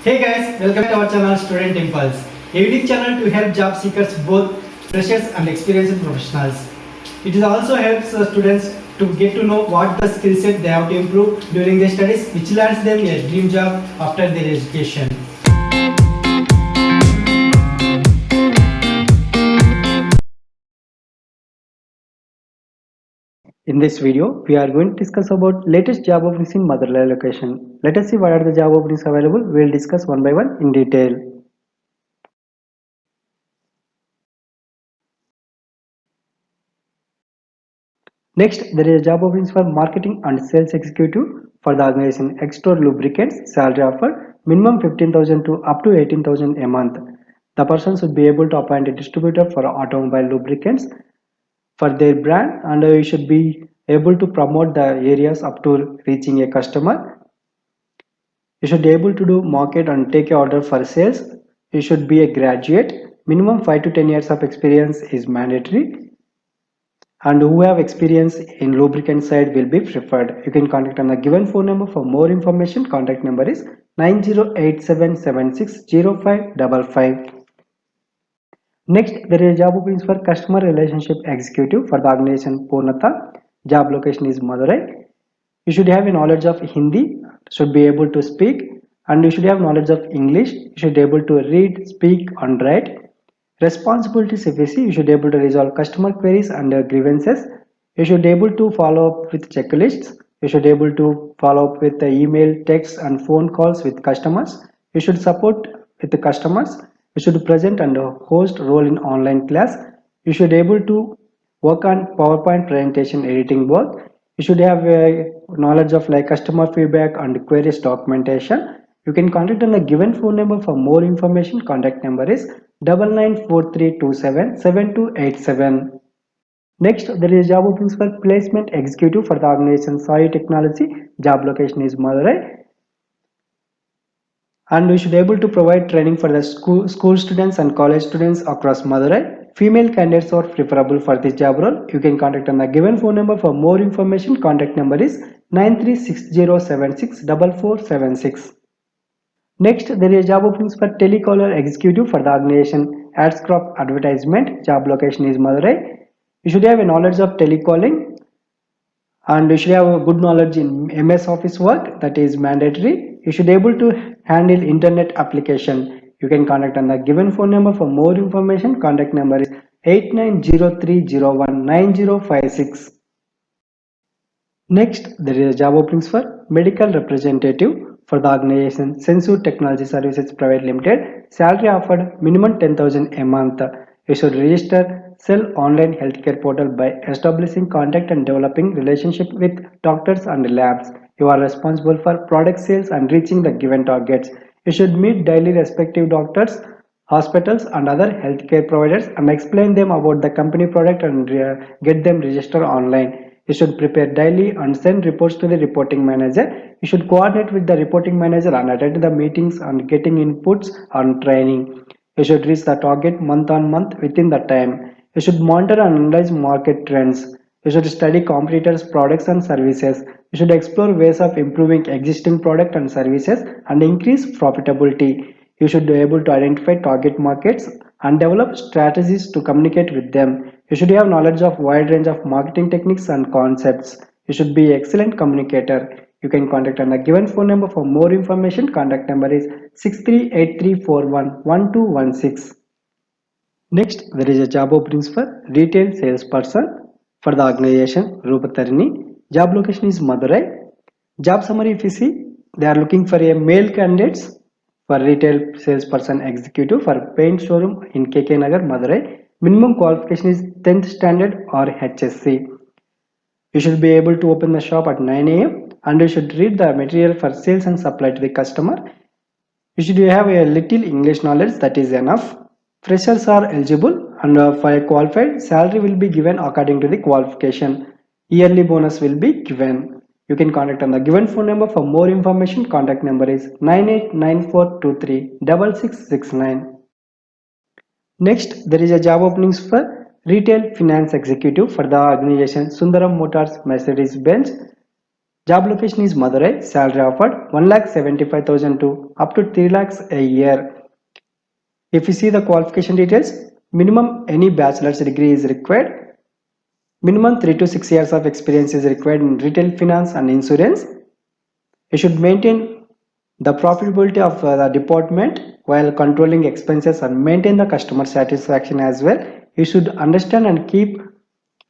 Hey guys, welcome to our channel Student Impulse, a unique channel to help job seekers, both freshers and experienced professionals. It is also helps students to get to know what the skill set they have to improve during their studies, which lands them a dream job after their education. In this video, we are going to discuss about latest job openings in Madurai location. Let us see what are the job openings available. We will discuss one by one in detail. Next, there is a job openings for marketing and sales executive for the organization Extor Lubricants. Salary offer minimum 15,000 to up to 18,000 a month. The person should be able to appoint a distributor for automobile lubricants for their brand, and you should be able to promote the areas up to reaching a customer. You should be able to do market and take a order for sales. You should be a graduate. Minimum 5 to 10 years of experience is mandatory, and who have experience in lubricant side will be preferred. You can contact on the given phone number for more information. Contact number is 9087760555. Next, there is a job openings for customer relationship executive for the organization Purnatha. Job location is Madurai. You should have a knowledge of Hindi, should be able to speak, and you should have knowledge of English. You should be able to read, speak, and write. Responsibilities, if you see, you should be able to resolve customer queries and grievances. You should be able to follow up with checklists. You should be able to follow up with the email, text, and phone calls with customers. You should support with the customers. You should present and host role in online class. You should be able to work on PowerPoint presentation editing work. You should have knowledge of like customer feedback and queries documentation. You can contact on the given phone number for more information. Contact number is 9943277287. Next, there is job openings for placement executive for the organization Sai Technology. Job location is Madurai. And we should be able to provide training for the school students and college students across Madurai. Female candidates are preferable for this job role. You can contact on the given phone number for more information. Contact number is 9360764476. Next, there is job openings for telecaller executive for the organization Adscrop Advertisement. Job location is Madurai. You should have a knowledge of telecalling, and you should have a good knowledge in MS Office work, that is mandatory. You should be able to handle internet application. You can contact on the given phone number for more information. Contact number is 8903019056. Next, there is a job openings for medical representative for the organization Sensor Technology Services Private Limited. Salary offered minimum 10,000 a month. You should register Sell online healthcare portal by establishing contact and developing relationship with doctors and labs. You are responsible for product sales and reaching the given targets. You should meet daily respective doctors, hospitals, and other healthcare providers and explain them about the company product and get them registered online. You should prepare daily and send reports to the reporting manager. You should coordinate with the reporting manager and attend the meetings and getting inputs on training. You should reach the target month on month within the time. You should monitor and analyze market trends. You should study competitors' products and services. You should explore ways of improving existing product and services and increase profitability. You should be able to identify target markets and develop strategies to communicate with them. You should have knowledge of wide range of marketing techniques and concepts. You should be an excellent communicator. You can contact on the given phone number for more information. Contact number is 6383411216. Next, there is a job openings for retail salesperson for the organization Rupatarini. Job location is Madurai. Job summary, if you see, they are looking for a male candidates for retail salesperson executive for paint showroom in KK Nagar, Madurai. Minimum qualification is 10th standard or HSC. You should be able to open the shop at 9 a.m. and you should read the material for sales and supply to the customer. You should have a little English knowledge, that is enough. Freshers are eligible, and for a qualified, salary will be given according to the qualification. Yearly bonus will be given. You can contact on the given phone number for more information. Contact number is 9894236669. Next, there is a job openings for retail finance executive for the organization Sundaram Motors Mercedes Benz. Job location is Madurai. Salary offered 1,75,000 to up to 3 lakhs a year. If you see the qualification details, minimum any bachelor's degree is required. Minimum 3 to 6 years of experience is required in retail finance and insurance. You should maintain the profitability of the department while controlling expenses and maintain the customer satisfaction as well. You should understand and keep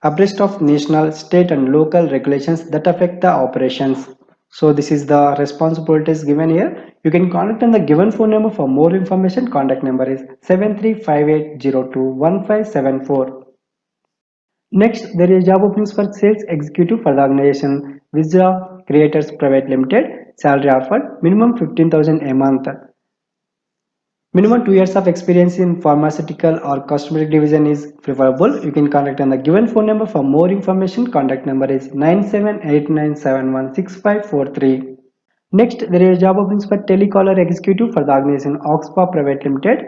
abreast of national, state and local regulations that affect the operations. So this is the responsibilities given here. You can contact on the given phone number for more information. Contact number is 7358021574. Next, there is job openings for sales executive for the organization Visa Creators Private Limited. Salary offered minimum 15,000 a month. Minimum 2 years of experience in pharmaceutical or cosmetic division is preferable. You can contact on the given phone number for more information. Contact number is 9789716543. Next, there is job openings for telecaller executive for the organization Oxford Private Limited.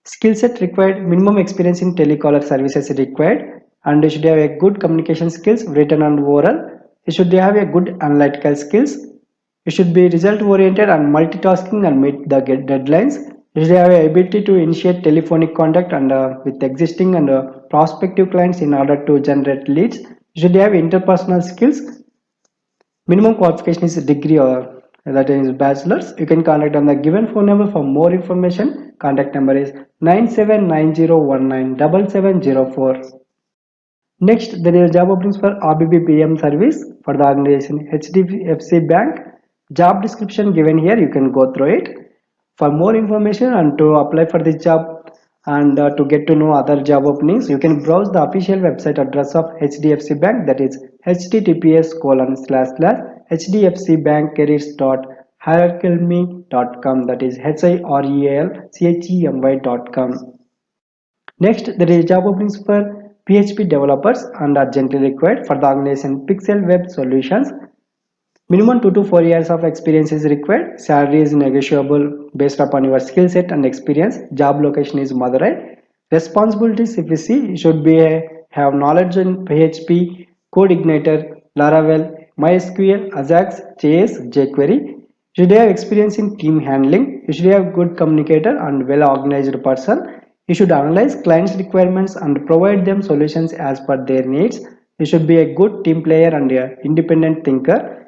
Skill set required, minimum experience in telecaller services is required, and you should have a good communication skills, written and oral. You should have a good analytical skills. You should be result oriented and multitasking and meet the deadlines. You should have a ability to initiate telephonic contact and with existing and prospective clients in order to generate leads. You should have interpersonal skills. Minimum qualification is a degree or that is bachelor's. You can contact on the given phone number for more information. Contact number is 9790197704. Next, there is job openings for RBBPM service for the organization HDFC Bank. Job description given here. You can go through it. For more information and to apply for this job and to get to know other job openings, you can browse the official website address of HDFC Bank, that is https://hdfcbankcareers.hierarchyme.com, that is HIREALCHEMY.com. Next, there is job openings for PHP developers and urgently required for the organization Pixel Web Solutions. Minimum 2 to 4 years of experience is required. Salary is negotiable based upon your skill set and experience. Job location is Madurai. Responsibilities, if you see, you should have knowledge in PHP, CodeIgniter, Laravel, MySQL, Ajax, JS, jQuery. You should have experience in team handling. You should have good communicator and well-organized person. You should analyze clients' requirements and provide them solutions as per their needs. You should be a good team player and an independent thinker.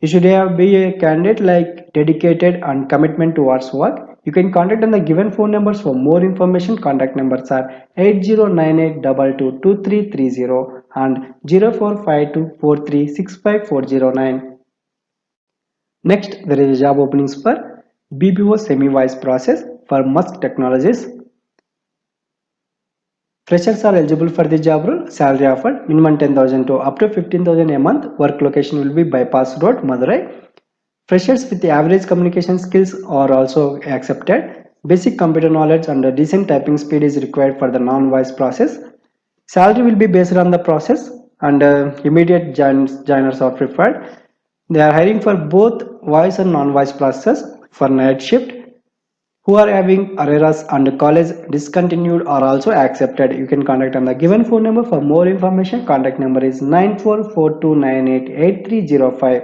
You should be a candidate like dedicated and commitment towards work. You can contact on the given phone numbers for more information. Contact numbers are 8098222330 and 0452436549. Next, there is job openings for BPO semi-wise process for Musk Technologies. Freshers are eligible for the job role. Salary offered minimum 10,000 to up to 15,000 a month. Work location will be Bypass Road, Madurai. Freshers with the average communication skills are also accepted. Basic computer knowledge and a decent typing speed is required for the non-voice process. Salary will be based on the process and immediate joiners are preferred. They are hiring for both voice and non-voice processes for night shift. Who are having arrears and college discontinued are also accepted. You can contact on the given phone number for more information. Contact number is 9442988305.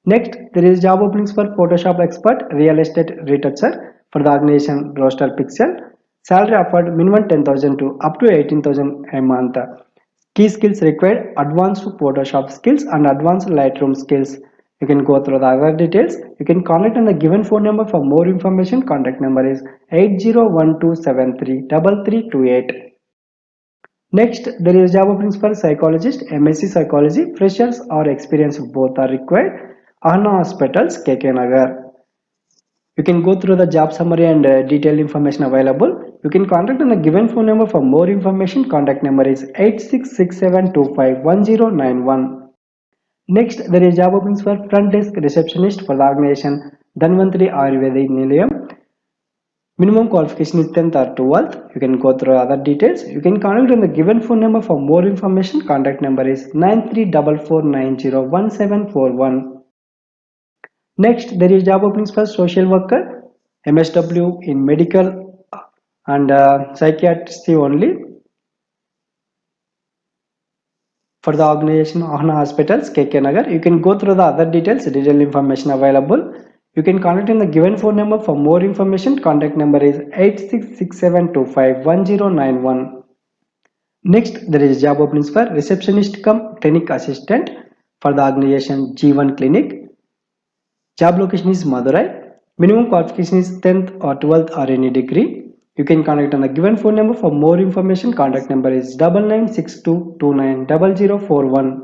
Next, there is job openings for Photoshop expert, real estate retoucher for the organization Roster Pixel. Salary offered minimum 10,000 to up to 18,000 a month. Key skills required: advanced Photoshop skills and advanced Lightroom skills. You can go through the other details. You can contact on the given phone number for more information. Contact number is 8012733328. Next, there is job openings for psychologist, MSc Psychology. Freshers or experienced both are required. Ahna Hospitals, KK Nagar. You can go through the job summary and detailed information available. You can contact on the given phone number for more information. Contact number is 8667251091. Next, there is job openings for front desk receptionist for the organization Dhanvantri Ayurvedic Nilayam. Minimum qualification is 10th or 12th. You can go through other details. You can contact on the given phone number for more information. Contact number is 9344901741. Next, there is job openings for social worker, MSW in medical and psychiatry only. For the organization Ahna Hospitals, KK Nagar, you can go through the other details, detailed information available. You can contact in the given phone number for more information. Contact number is 8667251091. Next, there is job openings for receptionist cum clinic assistant for the organization G1 Clinic. Job location is Madurai. Minimum qualification is 10th or 12th or any degree. You can contact on the given phone number for more information. Contact number is 9962290041.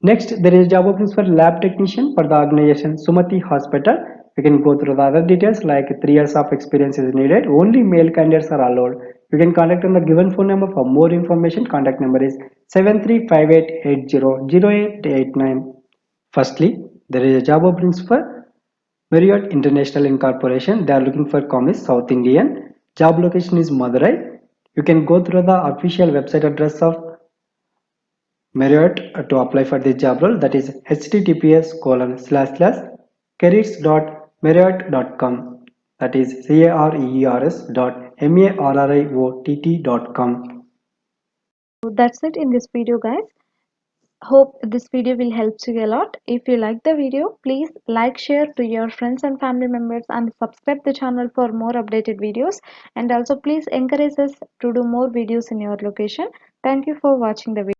Next, there is job openings for lab technician for the organization Sumati Hospital. You can go through the other details like 3 years of experience is needed. Only male candidates are allowed. You can contact on the given phone number for more information. Contact number is 7358800889. Firstly, there is a job openings for Marriott International Incorporation. They are looking for commis South Indian. Job location is Madurai. You can go through the official website address of Marriott to apply for this job role, that is https://careers.marriott.com, that is careers.marriott.com. So that's it in this video, guys. Hope this video will help you a lot. If you like the video, please like, share to your friends and family members, and subscribe the channel for more updated videos. And also please encourage us to do more videos in your location. Thank you for watching the video.